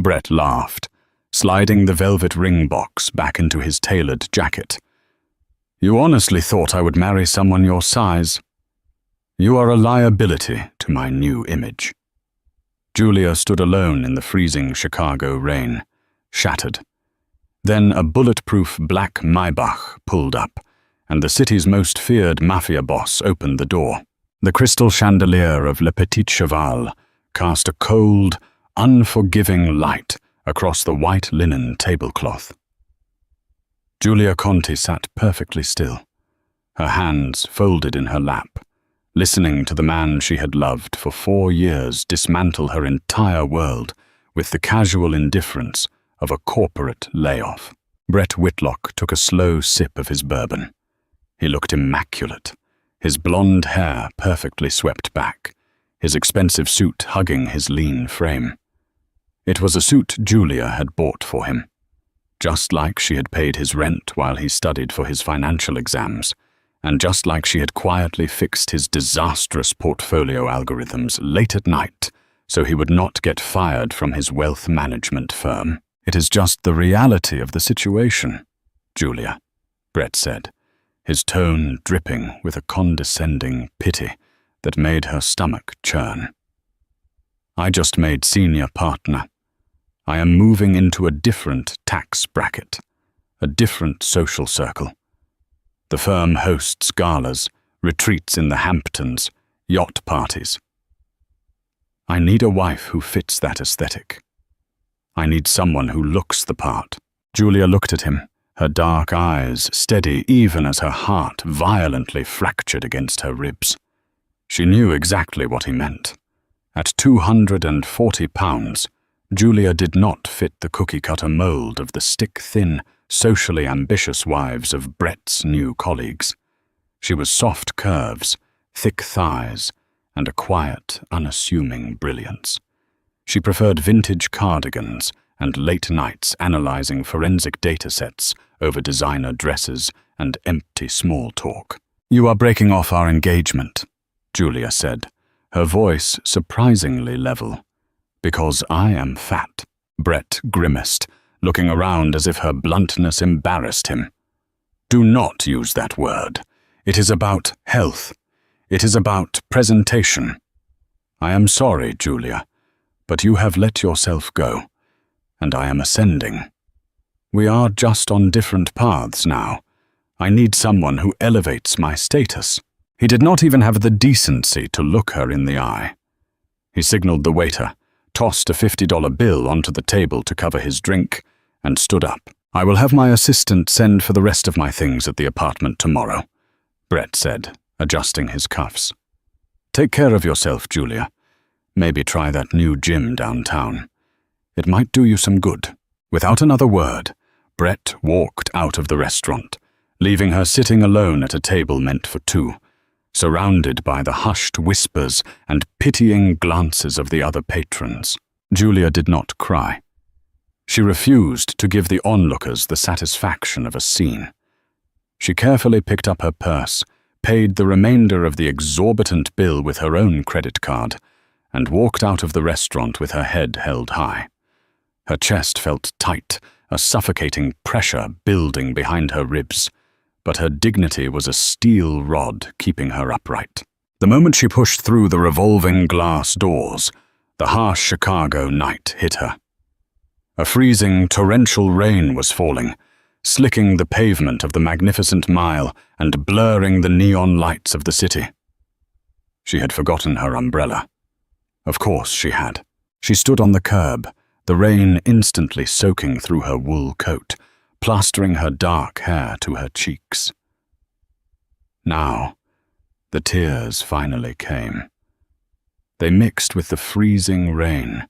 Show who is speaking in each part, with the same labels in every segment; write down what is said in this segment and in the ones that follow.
Speaker 1: Brett laughed, sliding the velvet ring box back into his tailored jacket. You honestly thought I would marry someone your size? You are a liability to my new image. Julia stood alone in the freezing Chicago rain, shattered. Then a bulletproof black Maybach pulled up, and the city's most feared mafia boss opened the door. The crystal chandelier of Le Petit Cheval cast a cold, unforgiving light across the white linen tablecloth. Julia Conti sat perfectly still, her hands folded in her lap, listening to the man she had loved for 4 years dismantle her entire world with the casual indifference of a corporate layoff. Brett Whitlock took a slow sip of his bourbon. He looked immaculate, his blonde hair perfectly swept back, his expensive suit hugging his lean frame. It was a suit Julia had bought for him, just like she had paid his rent while he studied for his financial exams, and just like she had quietly fixed his disastrous portfolio algorithms late at night so he would not get fired from his wealth management firm. It is just the reality of the situation, Julia, Brett said, his tone dripping with a condescending pity that made her stomach churn. I just made senior partner. I am moving into a different tax bracket, a different social circle. The firm hosts galas, retreats in the Hamptons, yacht parties. I need a wife who fits that aesthetic. I need someone who looks the part. Julia looked at him, her dark eyes steady even as her heart violently fractured against her ribs. She knew exactly what he meant. At 240 pounds, Julia did not fit the cookie-cutter mold of the stick-thin, socially ambitious wives of Brett's new colleagues. She was soft curves, thick thighs, and a quiet, unassuming brilliance. She preferred vintage cardigans and late nights analyzing forensic datasets over designer dresses and empty small talk. You are breaking off our engagement, Julia said, her voice surprisingly level. Because I am fat, Brett grimaced, looking around as if her bluntness embarrassed him. Do not use that word. It is about health. It is about presentation. I am sorry, Julia, but you have let yourself go, and I am ascending. We are just on different paths now. I need someone who elevates my status. He did not even have the decency to look her in the eye. He signaled the waiter, tossed a $50 bill onto the table to cover his drink, and stood up. I will have my assistant send for the rest of my things at the apartment tomorrow, Brett said, adjusting his cuffs. Take care of yourself, Julia. Maybe try that new gym downtown. It might do you some good. Without another word, Brett walked out of the restaurant, leaving her sitting alone at a table meant for two, surrounded by the hushed whispers and pitying glances of the other patrons. Julia did not cry. She refused to give the onlookers the satisfaction of a scene. She carefully picked up her purse, paid the remainder of the exorbitant bill with her own credit card, and walked out of the restaurant with her head held high. Her chest felt tight, a suffocating pressure building behind her ribs, but her dignity was a steel rod keeping her upright. The moment she pushed through the revolving glass doors, the harsh Chicago night hit her. A freezing, torrential rain was falling, slicking the pavement of the Magnificent Mile and blurring the neon lights of the city. She had forgotten her umbrella. Of course she had. She stood on the curb, the rain instantly soaking through her wool coat, plastering her dark hair to her cheeks. Now, the tears finally came. They mixed with the freezing rain,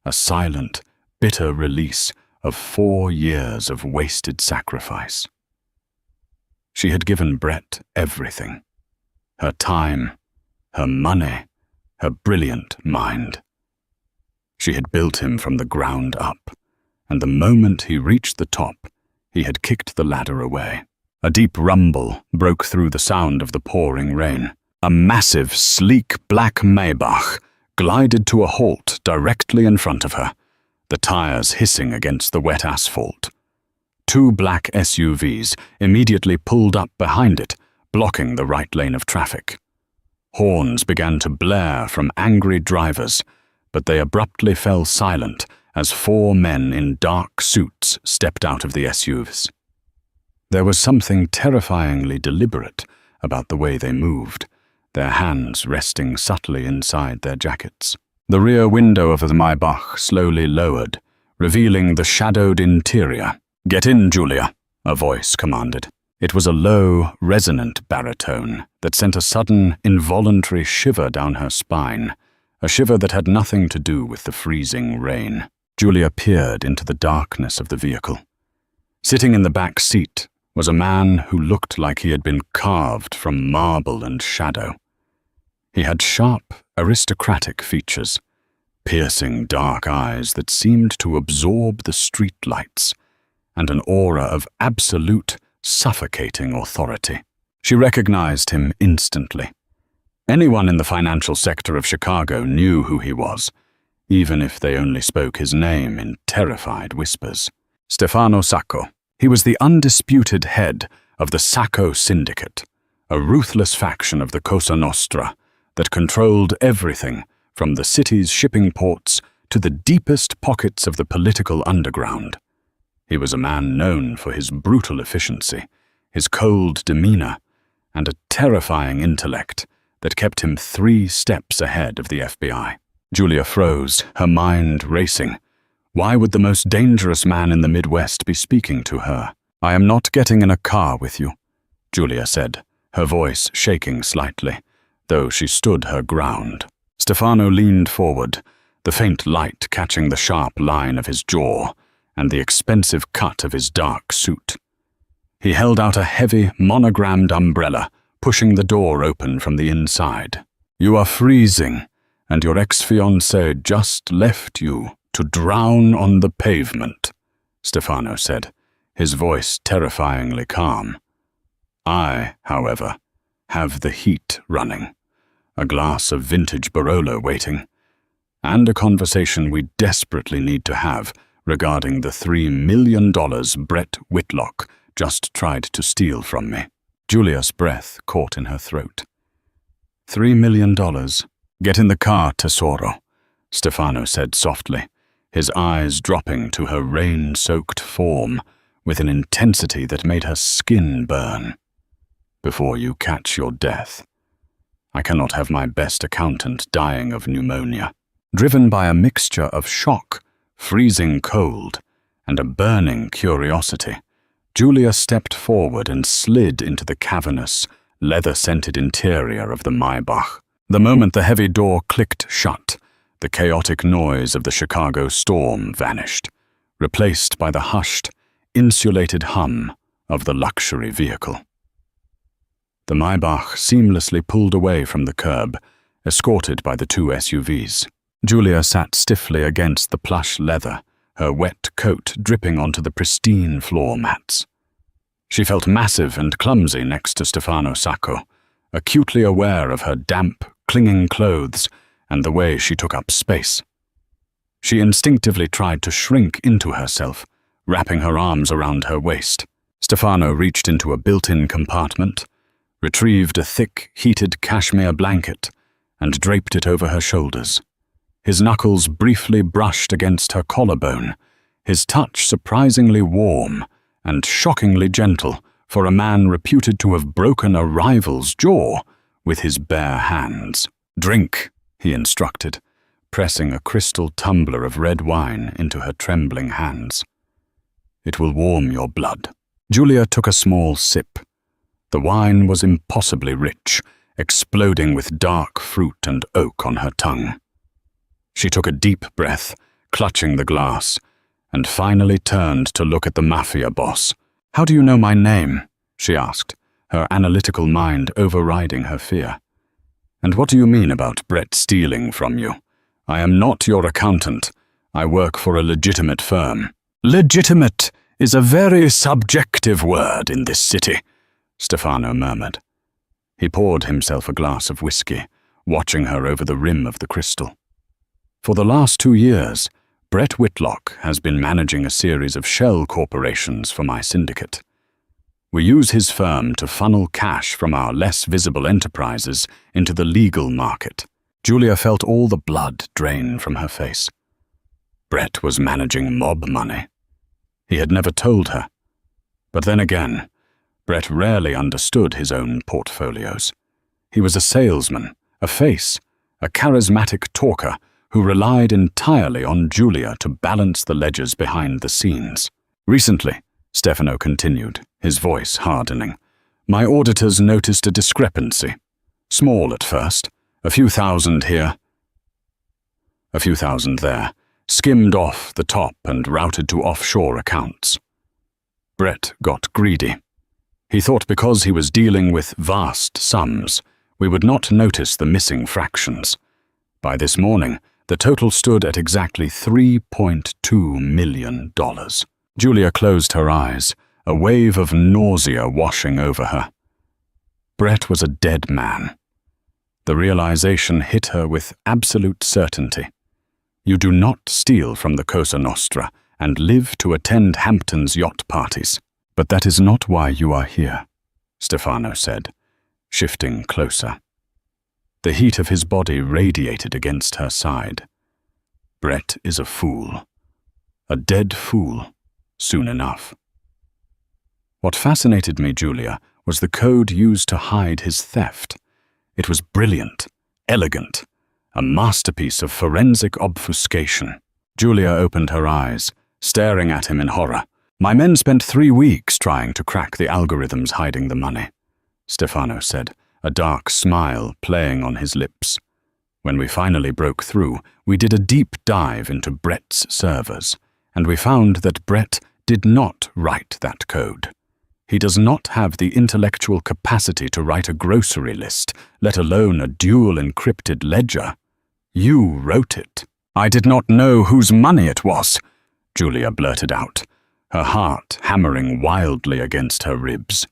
Speaker 1: a silent, bitter release of 4 years of wasted sacrifice. She had given Brett everything. Her time, her money, her brilliant mind. She had built him from the ground up, and the moment he reached the top, he had kicked the ladder away. A deep rumble broke through the sound of the pouring rain. A massive, sleek black Maybach glided to a halt directly in front of her, the tires hissing against the wet asphalt. Two black SUVs immediately pulled up behind it, blocking the right lane of traffic. Horns began to blare from angry drivers, but they abruptly fell silent as four men in dark suits stepped out of the SUVs. There was something terrifyingly deliberate about the way they moved, their hands resting subtly inside their jackets. The rear window of the Maybach slowly lowered, revealing the shadowed interior. "Get in, Julia," a voice commanded. It was a low, resonant baritone that sent a sudden, involuntary shiver down her spine, a shiver that had nothing to do with the freezing rain. Julia peered into the darkness of the vehicle. Sitting in the back seat was a man who looked like he had been carved from marble and shadow. He had sharp, aristocratic features, piercing dark eyes that seemed to absorb the streetlights, and an aura of absolute, suffocating authority. She recognized him instantly. Anyone in the financial sector of Chicago knew who he was, even if they only spoke his name in terrified whispers. Stefano Sacco. He was the undisputed head of the Sacco Syndicate, a ruthless faction of the Cosa Nostra that controlled everything from the city's shipping ports to the deepest pockets of the political underground. He was a man known for his brutal efficiency, his cold demeanor, and a terrifying intellect that kept him 3 steps ahead of the FBI. Julia froze, her mind racing. Why would the most dangerous man in the Midwest be speaking to her? "I am not getting in a car with you," Julia said, her voice shaking slightly, though she stood her ground. Stefano leaned forward, the faint light catching the sharp line of his jaw and the expensive cut of his dark suit. He held out a heavy, monogrammed umbrella, pushing the door open from the inside. "You are freezing, and your ex-fiancée just left you to drown on the pavement," Stefano said, his voice terrifyingly calm. "I, however, have the heat running, a glass of vintage Barolo waiting, and a conversation we desperately need to have regarding the $3 million Brett Whitlock just tried to steal from me." Julia's breath caught in her throat. $3 million? "Get in the car, tesoro," Stefano said softly, his eyes dropping to her rain-soaked form with an intensity that made her skin burn. "Before you catch your death. I cannot have my best accountant dying of pneumonia." Driven by a mixture of shock, freezing cold, and a burning curiosity, Julia stepped forward and slid into the cavernous, leather-scented interior of the Maybach. The moment the heavy door clicked shut, the chaotic noise of the Chicago storm vanished, replaced by the hushed, insulated hum of the luxury vehicle. The Maybach seamlessly pulled away from the curb, escorted by the 2 SUVs. Julia sat stiffly against the plush leather, her wet coat dripping onto the pristine floor mats. She felt massive and clumsy next to Stefano Sacco, acutely aware of her damp, clinging clothes and the way she took up space. She instinctively tried to shrink into herself, wrapping her arms around her waist. Stefano reached into a built-in compartment, retrieved a thick, heated cashmere blanket, and draped it over her shoulders. His knuckles briefly brushed against her collarbone, his touch surprisingly warm and shockingly gentle for a man reputed to have broken a rival's jaw with his bare hands. "Drink," he instructed, pressing a crystal tumbler of red wine into her trembling hands. "It will warm your blood." Julia took a small sip. The wine was impossibly rich, exploding with dark fruit and oak on her tongue. She took a deep breath, clutching the glass, and finally turned to look at the Mafia Boss. "How do you know my name?" she asked, her analytical mind overriding her fear. "And what do you mean about Brett stealing from you? I am not your accountant. I work for a legitimate firm." "Legitimate is a very subjective word in this city," Stefano murmured. He poured himself a glass of whiskey, watching her over the rim of the crystal. "For the last 2 years, Brett Whitlock has been managing a series of shell corporations for my syndicate. We use his firm to funnel cash from our less visible enterprises into the legal market. Julia felt all the blood drain from her face. Brett was managing mob money. He had never told her. But then again, Brett rarely understood his own portfolios. He was a salesman, a face, a charismatic talker who relied entirely on Julia to balance the ledgers behind the scenes. Recently, Stefano continued, his voice hardening, my auditors noticed a discrepancy. Small at first, a few thousand here, a few thousand there, skimmed off the top and routed to offshore accounts. Brett got greedy. He thought because he was dealing with vast sums, we would not notice the missing fractions. By this morning, the total stood at exactly $3.2 million. Julia closed her eyes, a wave of nausea washing over her. Brett was a dead man. The realization hit her with absolute certainty. You do not steal from the Cosa Nostra and live to attend Hampton's yacht parties. But that is not why you are here, Stefano said, shifting closer. The heat of his body radiated against her side. Brett is a fool. A dead fool, soon enough. What fascinated me, Julia, was the code used to hide his theft. It was brilliant, elegant, a masterpiece of forensic obfuscation. Julia opened her eyes, staring at him in horror. My men spent 3 weeks trying to crack the algorithms hiding the money, Stefano said, a dark smile playing on his lips. When we finally broke through, we did a deep dive into Brett's servers, and we found that Brett did not write that code. He does not have the intellectual capacity to write a grocery list, let alone a dual-encrypted ledger. You wrote it. I did not know whose money it was, Julia blurted out, her heart hammering wildly against her ribs.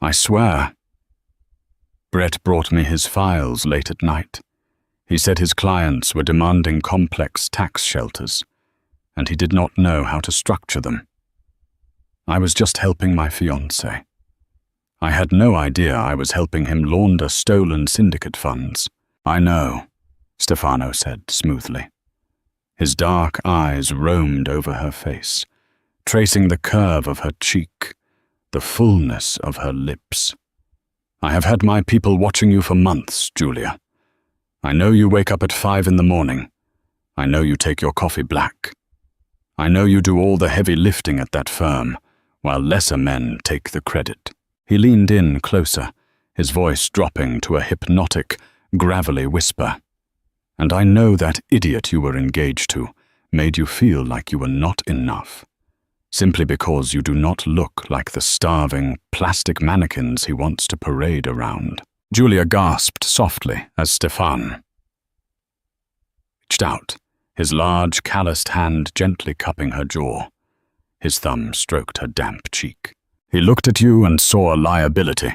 Speaker 1: I swear. Brett brought me his files late at night. He said his clients were demanding complex tax shelters, and he did not know how to structure them. I was just helping my fiancé. I had no idea I was helping him launder stolen syndicate funds. I know, Stefano said smoothly. His dark eyes roamed over her face, tracing the curve of her cheek, the fullness of her lips. I have had my people watching you for months, Julia. I know you wake up at 5 in the morning. I know you take your coffee black. I know you do all the heavy lifting at that firm, while lesser men take the credit. He leaned in closer, his voice dropping to a hypnotic, gravelly whisper. And I know that idiot you were engaged to made you feel like you were not enough, simply because you do not look like the starving, plastic mannequins he wants to parade around. Julia gasped softly as Stefan reached out, his large, calloused hand gently cupping her jaw. His thumb stroked her damp cheek. He looked at you and saw a liability,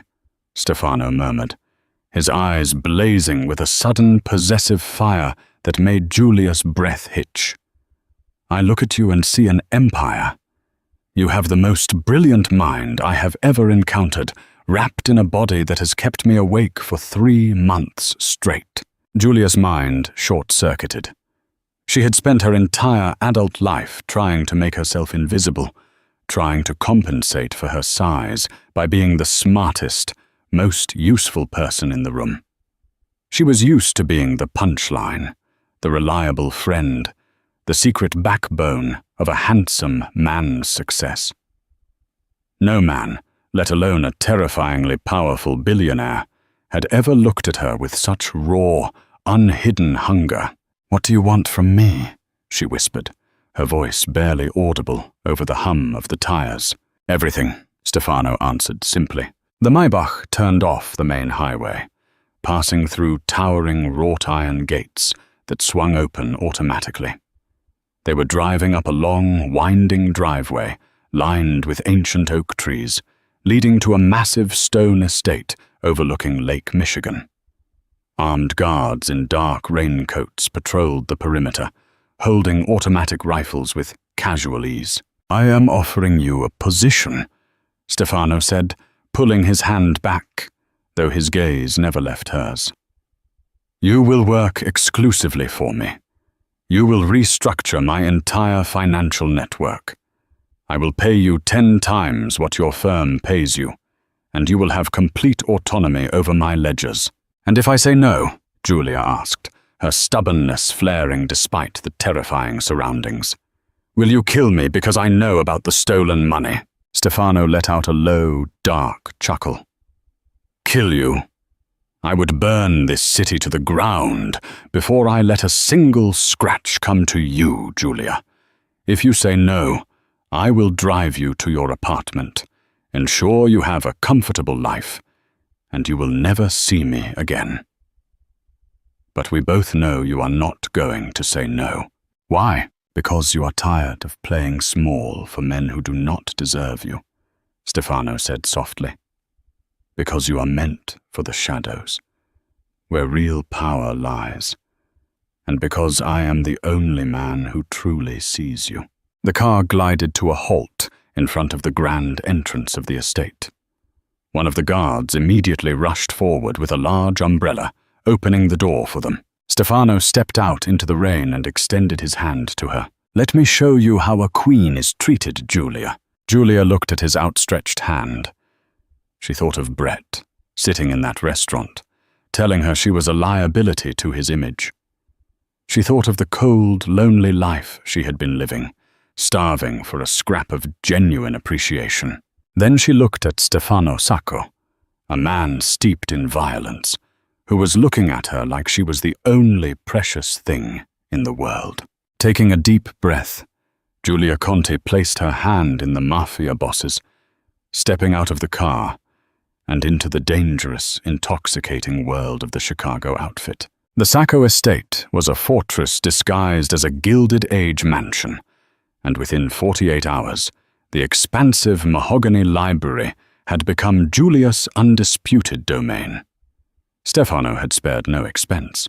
Speaker 1: Stefano murmured, his eyes blazing with a sudden possessive fire that made Julia's breath hitch. I look at you and see an empire. You have the most brilliant mind I have ever encountered, wrapped in a body that has kept me awake for 3 months straight. Julia's mind short-circuited. She had spent her entire adult life trying to make herself invisible, trying to compensate for her size by being the smartest, most useful person in the room. She was used to being the punchline, the reliable friend, the secret backbone of a handsome man's success. No man, let alone a terrifyingly powerful billionaire, had ever looked at her with such raw, unhidden hunger. What do you want from me? She whispered, her voice barely audible over the hum of the tires. Everything, Stefano answered simply. The Maybach turned off the main highway, passing through towering wrought-iron gates that swung open automatically. They were driving up a long, winding driveway lined with ancient oak trees, leading to a massive stone estate overlooking Lake Michigan. Armed guards in dark raincoats patrolled the perimeter, holding automatic rifles with casual ease. "I am offering you a position," Stefano said, pulling his hand back, though his gaze never left hers. "You will work exclusively for me. You will restructure my entire financial network. I will pay you 10 times what your firm pays you, and you will have complete autonomy over my ledgers." "And if I say no?" Julia asked, her stubbornness flaring despite the terrifying surroundings. "Will you kill me because I know about the stolen money?" Stefano let out a low, dark chuckle. "Kill you? I would burn this city to the ground before I let a single scratch come to you, Julia. If you say no, I will drive you to your apartment, ensure you have a comfortable life, and you will never see me again." But we both know you are not going to say no. "Why?" "Because you are tired of playing small for men who do not deserve you," Stefano said softly. "Because you are meant for the shadows, where real power lies, and because I am the only man who truly sees you." The car glided to a halt in front of the grand entrance of the estate. One of the guards immediately rushed forward with a large umbrella, opening the door for them. Stefano stepped out into the rain and extended his hand to her. "Let me show you how a queen is treated, Julia." Julia looked at his outstretched hand. She thought of Brett, sitting in that restaurant, telling her she was a liability to his image. She thought of the cold, lonely life she had been living, starving for a scrap of genuine appreciation. Then she looked at Stefano Sacco, a man steeped in violence, who was looking at her like she was the only precious thing in the world. Taking a deep breath, Julia Conti placed her hand in the Mafia Boss's, stepping out of the car and into the dangerous, intoxicating world of the Chicago outfit. The Sacco estate was a fortress disguised as a Gilded Age mansion, and within 48 hours, the expansive mahogany library had become Julia's undisputed domain. Stefano had spared no expense.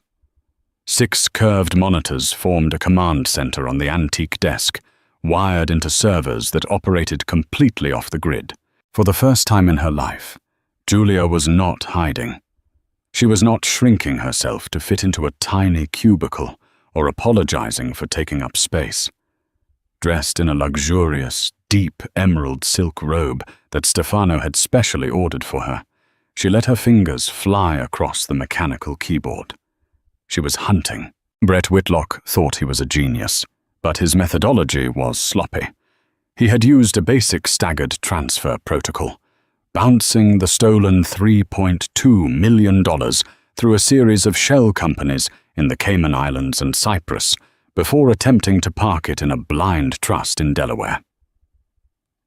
Speaker 1: 6 curved monitors formed a command center on the antique desk, wired into servers that operated completely off the grid. For the first time in her life, Julia was not hiding. She was not shrinking herself to fit into a tiny cubicle or apologizing for taking up space. Dressed in a luxurious, deep emerald silk robe that Stefano had specially ordered for her, she let her fingers fly across the mechanical keyboard. She was hunting. Brett Whitlock thought he was a genius, but his methodology was sloppy. He had used a basic staggered transfer protocol, bouncing the stolen $3.2 million through a series of shell companies in the Cayman Islands and Cyprus before attempting to park it in a blind trust in Delaware.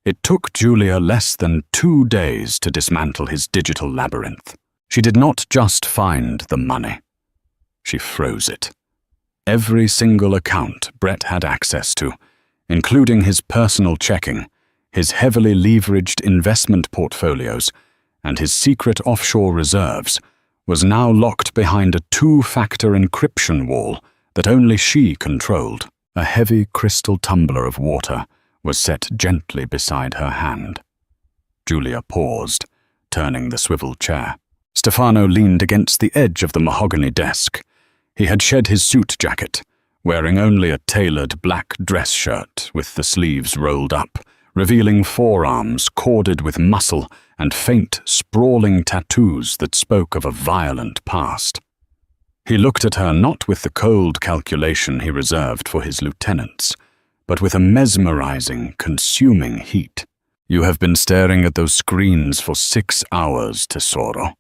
Speaker 1: It took Julia less than 2 days to dismantle his digital labyrinth. She did not just find the money. She froze it. Every single account Brett had access to, including his personal checking, his heavily leveraged investment portfolios, and his secret offshore reserves, was now locked behind a 2-factor encryption wall that only she controlled. A heavy crystal tumbler of water was set gently beside her hand. Julia paused, turning the swivel chair. Stefano leaned against the edge of the mahogany desk. He had shed his suit jacket, wearing only a tailored black dress shirt with the sleeves rolled up, revealing forearms corded with muscle and faint, sprawling tattoos that spoke of a violent past. He looked at her not with the cold calculation he reserved for his lieutenants, but with a mesmerizing, consuming heat. "You have been staring at those screens for 6 hours, Tesoro,"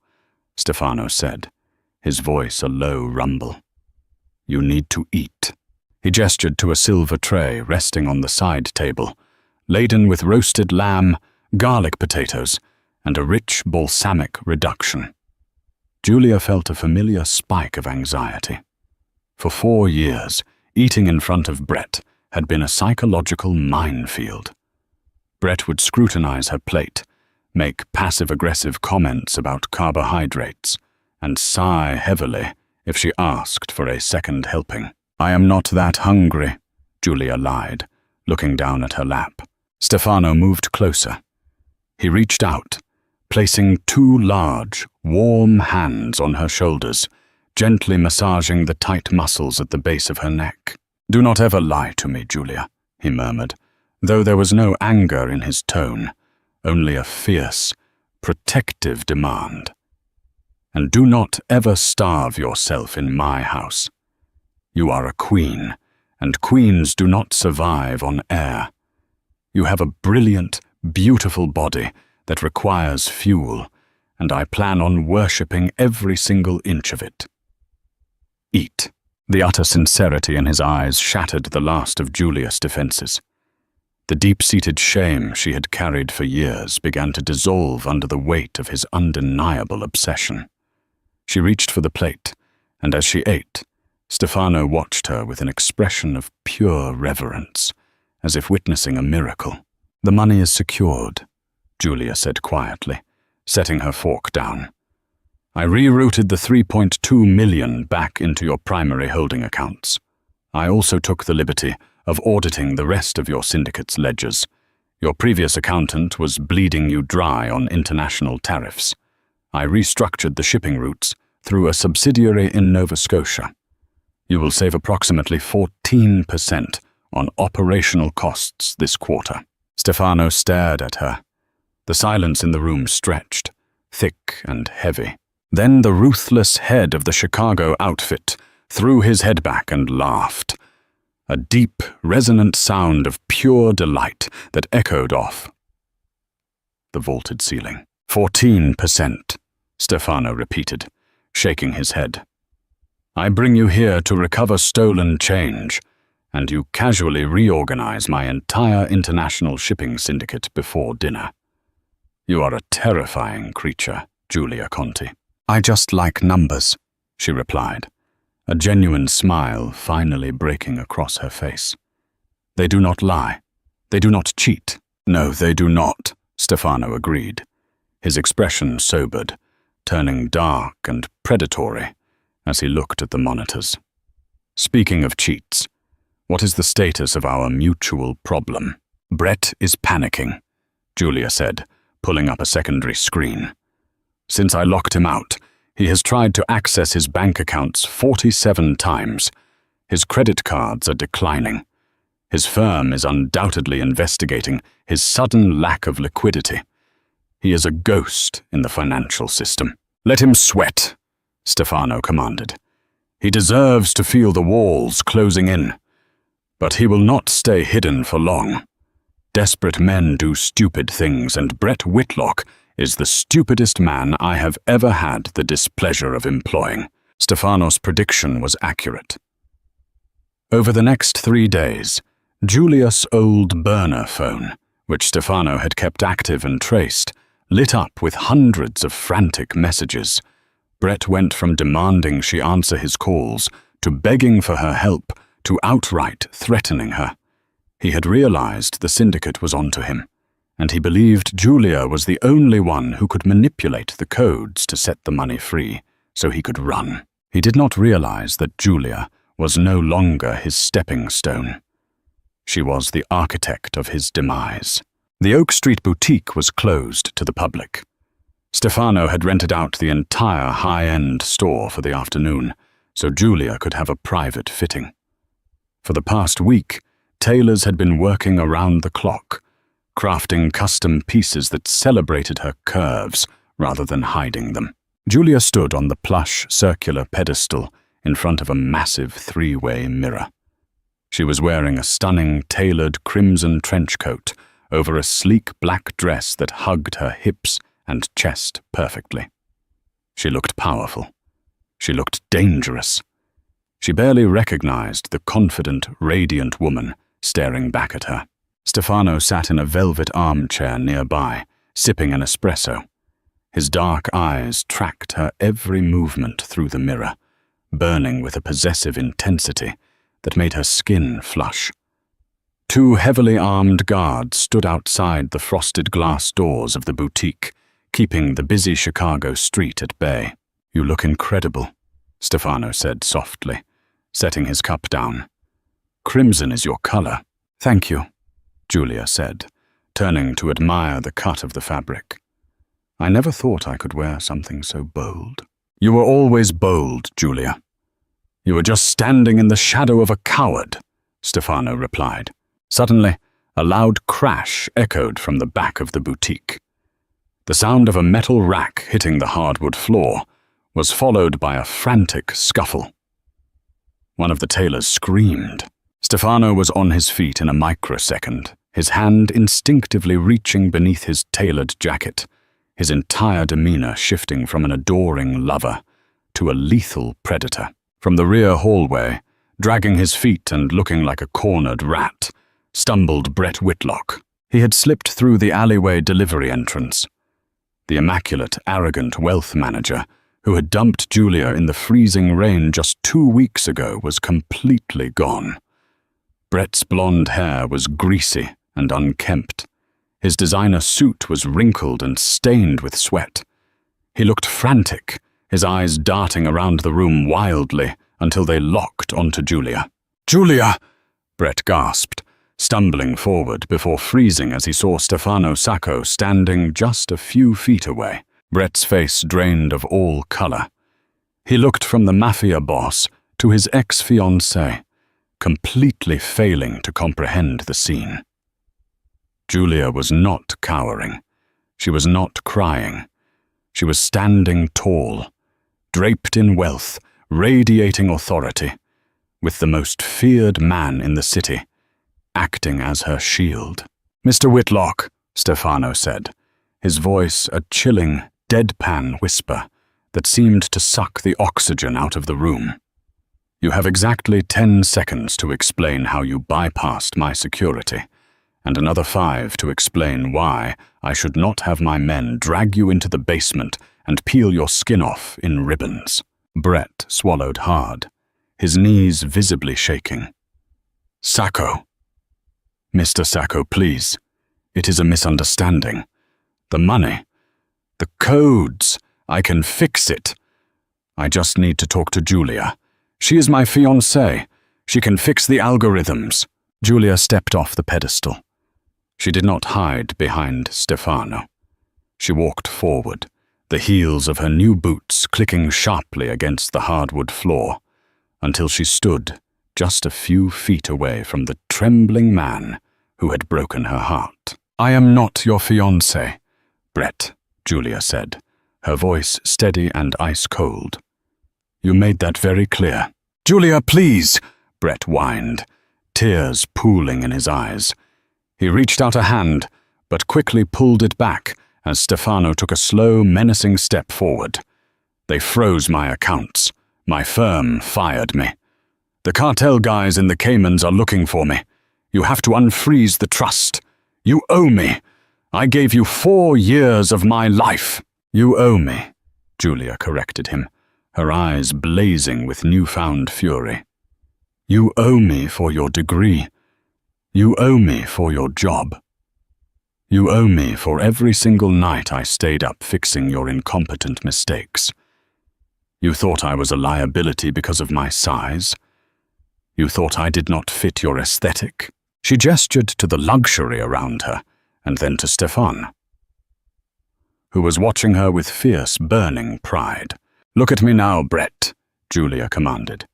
Speaker 1: Stefano said, his voice a low rumble. "You need to eat." He gestured to a silver tray resting on the side table, laden with roasted lamb, garlic potatoes, and a rich balsamic reduction. Julia felt a familiar spike of anxiety. For 4 years, eating in front of Brett had been a psychological minefield. Brett would scrutinize her plate, make passive-aggressive comments about carbohydrates, and sigh heavily if she asked for a second helping. I am not that hungry, Julia lied, looking down at her lap. Stefano moved closer. He reached out, placing two large, warm hands on her shoulders, gently massaging the tight muscles at the base of her neck. Do not ever lie to me, Julia, he murmured, though there was no anger in his tone, only a fierce, protective demand. And do not ever starve yourself in my house. You are a queen, and queens do not survive on air. You have a brilliant, beautiful body that requires fuel, and I plan on worshipping every single inch of it. Eat. The utter sincerity in his eyes shattered the last of Julia's defenses. The deep-seated shame she had carried for years began to dissolve under the weight of his undeniable obsession. She reached for the plate, and as she ate, Stefano watched her with an expression of pure reverence, as if witnessing a miracle. The money is secured, Julia said quietly, setting her fork down. I rerouted the 3.2 million back into your primary holding accounts. I also took the liberty of auditing the rest of your syndicate's ledgers. Your previous accountant was bleeding you dry on international tariffs. I restructured the shipping routes through a subsidiary in Nova Scotia. You will save approximately 14% on operational costs this quarter. Stefano stared at her. The silence in the room stretched, thick and heavy. Then the ruthless head of the Chicago outfit threw his head back and laughed. A deep, resonant sound of pure delight that echoed off the vaulted ceiling. 14%, Stefano repeated, shaking his head. I bring you here to recover stolen change, and you casually reorganize my entire international shipping syndicate before dinner. You are a terrifying creature, Julia Conti. I just like numbers, she replied, a genuine smile finally breaking across her face. They do not lie. They do not cheat. No, they do not, Stefano agreed, his expression sobered, turning dark and predatory as he looked at the monitors. Speaking of cheats, what is the status of our mutual problem? Brett is panicking, Julia said, pulling up a secondary screen. Since I locked him out, he has tried to access his bank accounts 47 times. His credit cards are declining. His firm is undoubtedly investigating his sudden lack of liquidity. He is a ghost in the financial system. Let him sweat, Stefano commanded. He deserves to feel the walls closing in. But he will not stay hidden for long. Desperate men do stupid things, and Brett Whitlock is the stupidest man I have ever had the displeasure of employing. Stefano's prediction was accurate. Over the next 3 days, Julia's old burner phone, which Stefano had kept active and traced, lit up with hundreds of frantic messages. Brett went from demanding she answer his calls to begging for her help to outright threatening her. He had realized the syndicate was onto him, and he believed Julia was the only one who could manipulate the codes to set the money free so he could run. He did not realize that Julia was no longer his stepping stone. She was the architect of his demise. The Oak Street boutique was closed to the public. Stefano had rented out the entire high-end store for the afternoon, so Julia could have a private fitting. For the past week, tailors had been working around the clock, crafting custom pieces that celebrated her curves rather than hiding them. Julia stood on the plush, circular pedestal in front of a massive 3-way mirror. She was wearing a stunning, tailored crimson trench coat over a sleek black dress that hugged her hips and chest perfectly. She looked powerful. She looked dangerous. She barely recognized the confident, radiant woman staring back at her. Stefano sat in a velvet armchair nearby, sipping an espresso. His dark eyes tracked her every movement through the mirror, burning with a possessive intensity that made her skin flush. 2 heavily armed guards stood outside the frosted glass doors of the boutique, keeping the busy Chicago street at bay. You look incredible, Stefano said softly, setting his cup down. "Crimson is your color." "Thank you," Julia said, turning to admire the cut of the fabric. "I never thought I could wear something so bold." "You were always bold, Julia. You were just standing in the shadow of a coward," Stefano replied. Suddenly, a loud crash echoed from the back of the boutique. The sound of a metal rack hitting the hardwood floor was followed by a frantic scuffle. One of the tailors screamed. Stefano was on his feet in a microsecond, his hand instinctively reaching beneath his tailored jacket, his entire demeanor shifting from an adoring lover to a lethal predator. From the rear hallway, dragging his feet and looking like a cornered rat, stumbled Brett Whitlock. He had slipped through the alleyway delivery entrance. The immaculate, arrogant wealth manager who had dumped Julia in the freezing rain just 2 weeks ago was completely gone. Brett's blonde hair was greasy and unkempt. His designer suit was wrinkled and stained with sweat. He looked frantic, his eyes darting around the room wildly until they locked onto Julia. "Julia!" Brett gasped, stumbling forward before freezing as he saw Stefano Sacco standing just a few feet away. Brett's face drained of all color. He looked from the Mafia Boss to his ex-fiancée, completely failing to comprehend the scene. Julia was not cowering. She was not crying. She was standing tall, draped in wealth, radiating authority, with the most feared man in the city, acting as her shield. "Mr. Whitlock," Stefano said, his voice a chilling, deadpan whisper that seemed to suck the oxygen out of the room. "You have exactly 10 seconds to explain how you bypassed my security, and another 5 to explain why I should not have my men drag you into the basement and peel your skin off in ribbons." Brett swallowed hard, his knees visibly shaking. "Sacco." "Mr. Sacco, please. It is a misunderstanding. The money, the codes, I can fix it. I just need to talk to Julia. She is my fiancée. She can fix the algorithms." Julia stepped off the pedestal. She did not hide behind Stefano. She walked forward, the heels of her new boots clicking sharply against the hardwood floor, until she stood just a few feet away from the trembling man who had broken her heart. "I am not your fiancé, Brett," Julia said, her voice steady and ice-cold. "You made that very clear." "Julia, please," Brett whined, tears pooling in his eyes. He reached out a hand, but quickly pulled it back as Stefano took a slow, menacing step forward. "They froze my accounts. My firm fired me. The cartel guys in the Caymans are looking for me. You have to unfreeze the trust. You owe me. I gave you 4 years of my life." "You owe me," Julia corrected him, her eyes blazing with newfound fury. "You owe me for your degree. You owe me for your job. You owe me for every single night I stayed up fixing your incompetent mistakes. You thought I was a liability because of my size. You thought I did not fit your aesthetic." She gestured to the luxury around her, and then to Stefan, who was watching her with fierce, burning pride. "Look at me now, Brett," Julia commanded.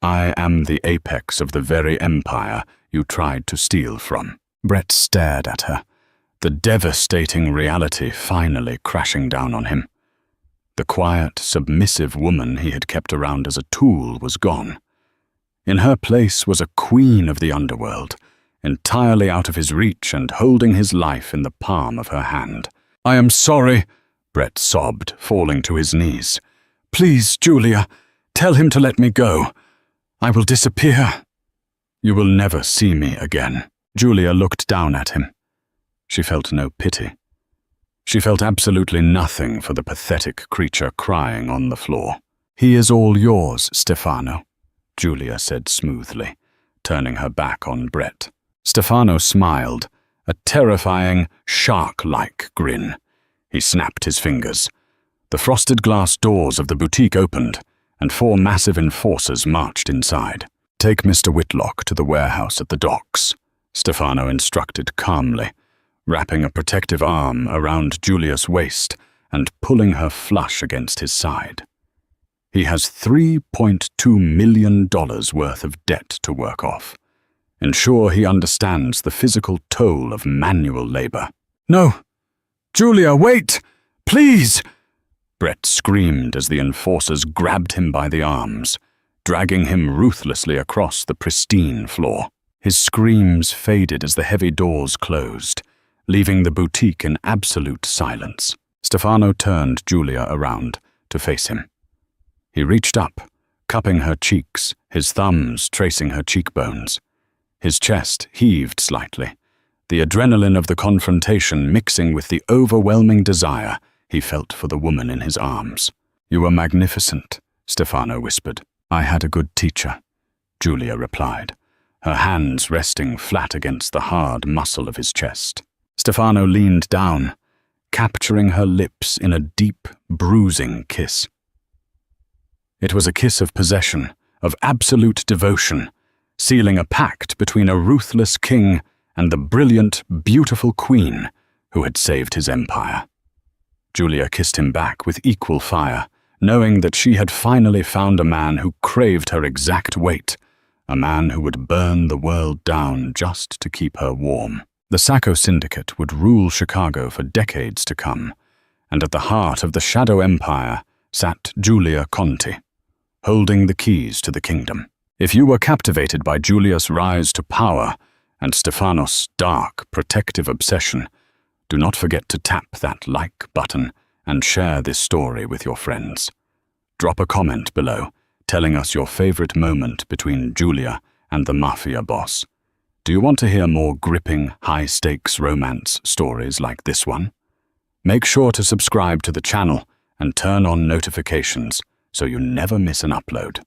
Speaker 1: "I am the apex of the very empire you tried to steal from." Brett stared at her, the devastating reality finally crashing down on him. The quiet, submissive woman he had kept around as a tool was gone. In her place was a queen of the underworld, entirely out of his reach and holding his life in the palm of her hand. "I am sorry," Brett sobbed, falling to his knees. "Please, Julia, tell him to let me go. I will disappear." "You will never see me again." Julia looked down at him. She felt no pity. She felt absolutely nothing for the pathetic creature crying on the floor. "He is all yours, Stefano," Julia said smoothly, turning her back on Brett. Stefano smiled, a terrifying, shark-like grin. He snapped his fingers. The frosted glass doors of the boutique opened, and 4 massive enforcers marched inside. "Take Mr. Whitlock to the warehouse at the docks," Stefano instructed calmly, wrapping a protective arm around Julia's waist and pulling her flush against his side. He has $3.2 million worth of debt to work off. Ensure he understands the physical toll of manual labor. "No! Julia, wait! Please!" Brett screamed as the enforcers grabbed him by the arms, dragging him ruthlessly across the pristine floor. His screams faded as the heavy doors closed, leaving the boutique in absolute silence. Stefano turned Julia around to face him. He reached up, cupping her cheeks, his thumbs tracing her cheekbones. His chest heaved slightly, the adrenaline of the confrontation mixing with the overwhelming desire he felt for the woman in his arms. "You were magnificent," Stefano whispered. "I had a good teacher," Julia replied, her hands resting flat against the hard muscle of his chest. Stefano leaned down, capturing her lips in a deep, bruising kiss. It was a kiss of possession, of absolute devotion, sealing a pact between a ruthless king and the brilliant, beautiful queen who had saved his empire. Julia kissed him back with equal fire, knowing that she had finally found a man who craved her exact weight, a man who would burn the world down just to keep her warm. The Sacco Syndicate would rule Chicago for decades to come, and at the heart of the Shadow Empire sat Julia Conti, holding the keys to the kingdom. If you were captivated by Julia's rise to power and Stefano's dark, protective obsession, do not forget to tap that like button and share this story with your friends. Drop a comment below, telling us your favorite moment between Julia and the Mafia Boss. Do you want to hear more gripping, high-stakes romance stories like this one? Make sure to subscribe to the channel and turn on notifications so you never miss an upload.